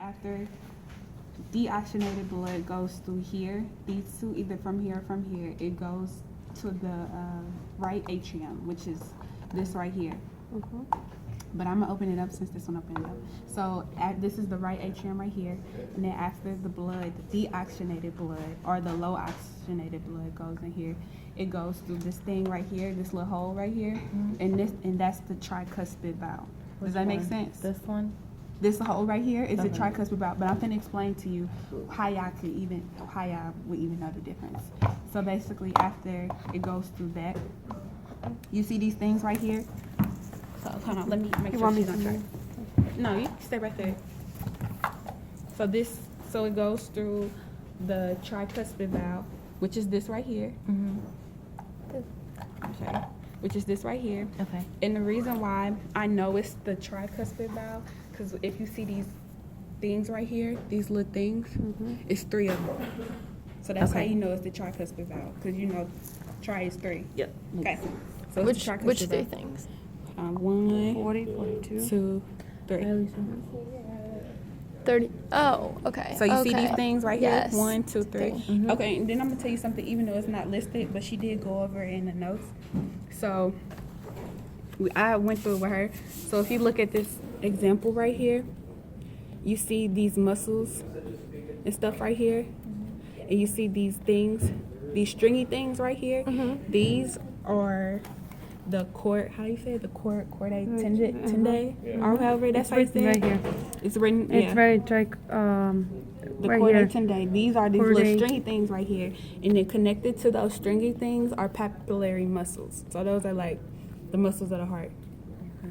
after deoxygenated blood goes through here, these two, either from here or from here, it goes to the right atrium, which is this right here. But I'm gonna open it up since this one opened up. So this is the right atrium right here, and then after the blood, the deoxygenated blood or the low oxygenated blood goes in here. It goes through this thing right here, this little hole right here, and that's the tricuspid valve. Does that make sense? This one? This hole right here is the tricuspid valve, but I'm gonna explain to you how y'all would even know the difference. So basically, after it goes through that, you see these things right here. So hold on, let me make sure she's on track. No, you can stay right there. So it goes through the tricuspid valve, which is this right here. Okay. Which is this right here. Okay. And the reason why I know it's the tricuspid valve, because if you see these things right here, these little things, it's 3 of them. So that's how you know it's the tricuspid valve, because you know tri is 3. Yep. Okay. So Which 3 valve. things? 1, 40, 42. 2, 3. 30. Oh, okay. So you see these things right Yes. here? 1, 2, 3. Okay, and then I'm gonna tell you something, even though it's not listed, but she did go over it in the notes. So I went through it with her. So if you look at this example right here, you see these muscles and stuff right here, and you see these things, these stringy things right here. These are the cord, how do you say it? The chordae tendae, or however that's how you say it. Right here. It's written. It's right like The right chordae here. tendae. These are these little Chordae. stringy things right here, and then connected to those stringy things are papillary muscles. So those are like the muscles of the heart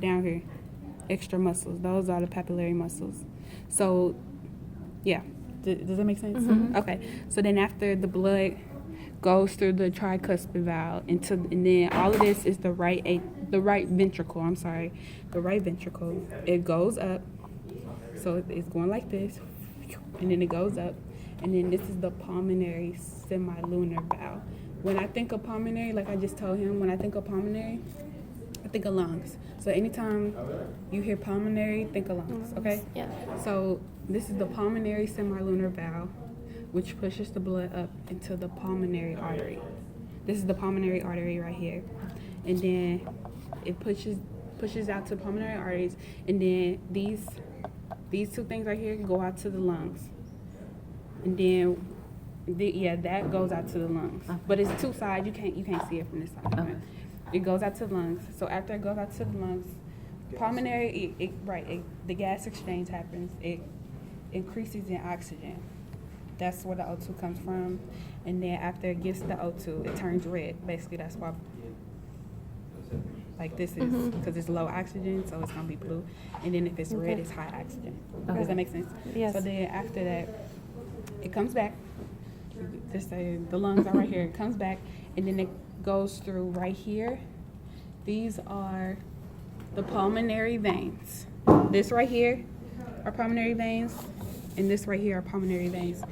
down here, extra muscles. Those are the papillary muscles. So, yeah, does that make sense? Okay. So then after the blood goes through the tricuspid valve and then all of this is the right ventricle. I'm sorry, the right ventricle. It goes up, so it's going like this, and then it goes up, and then this is the pulmonary semilunar valve. When I think of pulmonary, like I just told him, when I think of pulmonary, I think of lungs. So anytime you hear pulmonary, think of lungs. Okay. Yeah. So this is the pulmonary semilunar valve, which pushes the blood up into the pulmonary artery. This is the pulmonary artery right here. And then it pushes out to the pulmonary arteries, and then these 2 things right here go out to the lungs. And then that goes out to the lungs. But it's 2 sides, you can't see it from this side. Right? It goes out to the lungs. So after it goes out to the lungs, pulmonary, the gas exchange happens. It increases in oxygen. That's where the O2 comes from. And then after it gets the O2, it turns red. Basically, that's why, like this is, because it's low oxygen, so it's going to be blue. And then if it's red, it's high oxygen. Does that make sense? Yes. So then after that, it comes back. Just say the lungs are right here. It comes back, and then it goes through right here. These are the pulmonary veins. This right here are pulmonary veins, and this right here are pulmonary veins.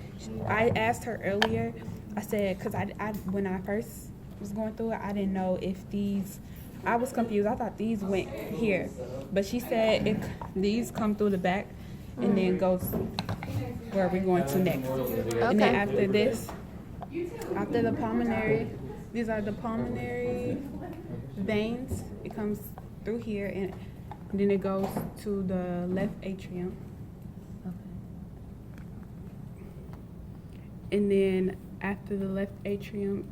I asked her earlier, I said, because I when I first was going through it, I didn't know if these, I was confused. I thought these went here. But she said these come through the back and then goes where we're going to next. And then after this, after the pulmonary, these are the pulmonary veins. It comes through here and then it goes to the left atrium. And then after the left atrium,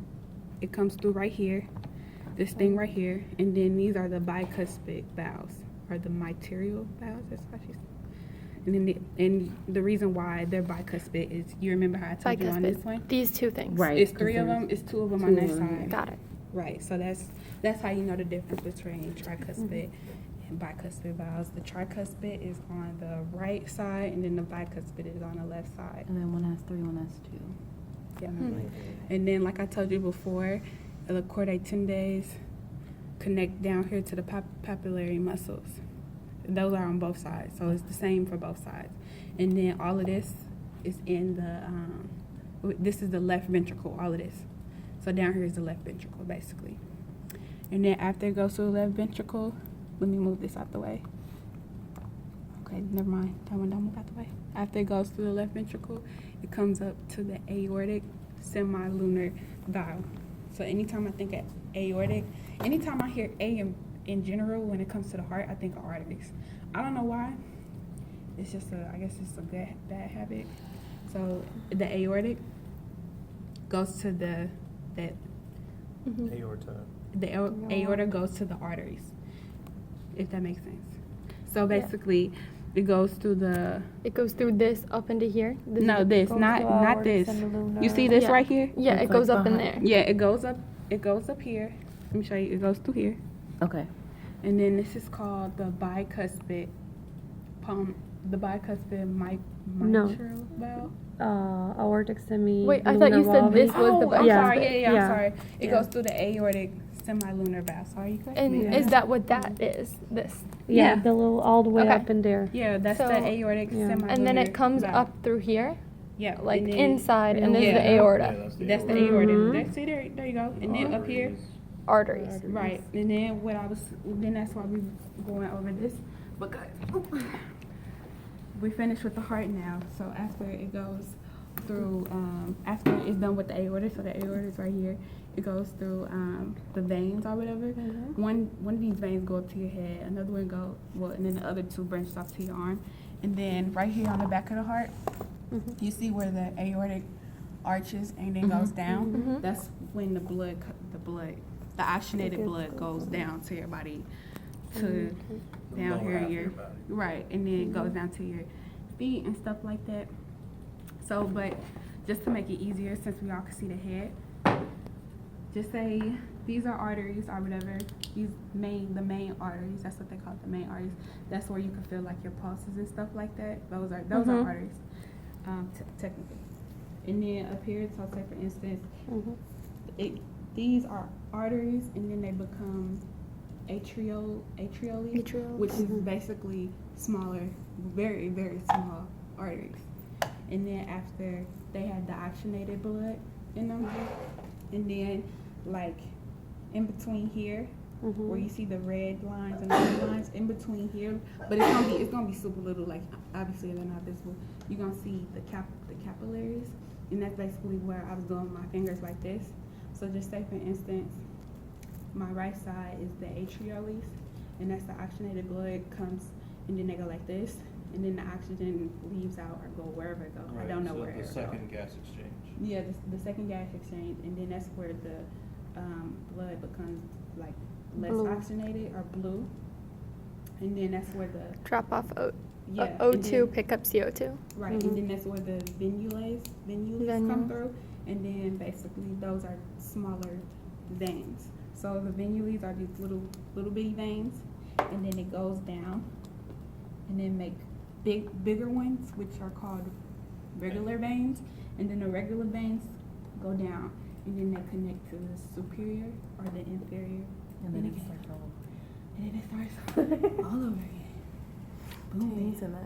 it comes through right here, this thing right here, and then these are the bicuspid valves, or the mitral valves, that's how she said. And then the reason why they're bicuspid is, you remember how I told you on this one? These 2 things. Right. It's 3 of them, it's 2 of them on that side. Got it. Right, so that's how you know the difference between tricuspid and bicuspid valves. The tricuspid is on the right side, and then the bicuspid is on the left side. And then one has 3, one has 2. Yeah. And then, like I told you before, the chordae tendae connect down here to the papillary muscles. Those are on both sides, so it's the same for both sides. And then all of this is in the, this is the left ventricle, all of this. So down here is the left ventricle, basically. And then after it goes to the left ventricle, let me move this out the way. Okay. Okay, never mind. That one don't move out the way. After it goes through the left ventricle, it comes up to the aortic semilunar valve. So anytime I think of aortic, anytime I hear A in general when it comes to the heart, I think of arteries. I don't know why. It's just I guess it's a bad habit. So the aortic goes to the Aorta. aorta goes to the arteries, if that makes sense. So basically, it goes through the. It goes through this up into here. Not this. You see this Yeah. right here? Yeah, it goes up in there. Yeah, it goes up. It goes up here. Let me show you. It goes through here, Okay. and then this is called the bicuspid mitral valve. Aortic semi. Wait, I thought you said this was the I'm Yeah. sorry. Yeah, I'm Yeah. sorry. It Yeah. goes through the aortic semilunar valve. Sorry, you corrected And me. is that what that is? This. Yeah, Yeah. the little all the way Okay. up in there. Yeah, that's So- the aortic Yeah. semilunar. And then it comes valve. up through here, Yeah, like and then- inside, and this is Yeah. the aorta. That's the Mhm. aorta. That's it. There you go. And then up here, Arteries. right. And then then that's why we going over this because we finished with the heart now. So after it goes through, after it's done with the aorta, so the aorta is right here. It goes through the veins or whatever. One of these veins go up to your head. Another one and then the other two branch off to your arm. And then right here on the back of the heart, you see where the aortic arches and then goes down. That's when the oxygenated blood goes down to your body, to down here in your right, and then it goes down to your feet and stuff like that. So, but just to make it easier, since we all can see the head, just say these are arteries or whatever. The main arteries. That's what they call it, the main arteries. That's where you can feel like your pulses and stuff like that. Those are arteries, technically. And then up here, so say for instance, these are arteries, and then they become atrioles, which is basically smaller, very very small arteries. And then after they have the oxygenated blood in them, and then like in between here, where you see the red lines and the blue lines, in between here, but it's gonna be super little. Like obviously they're not visible. You're gonna see the capillaries, and that's basically where I was doing my fingers like this. So just say for instance, my right side is the atrioles, and that's the oxygenated blood comes, and then they go like this, and then the oxygen leaves out or go wherever it goes. I don't know where it goes. The second gas exchange. Yeah, the second gas exchange, and then that's where the blood becomes like less Blue. oxygenated or blue, and then that's where the Drop off and O2, then- pick up CO2. right, and then that's where the venules come through, and then basically those are smaller veins. So the venules are these little bitty veins, and then it goes down, and then make bigger ones, which are called regular veins, and then the regular veins go down, and then they connect to the superior or the inferior, And then it starts all and then it starts all over again. Boom. tonight.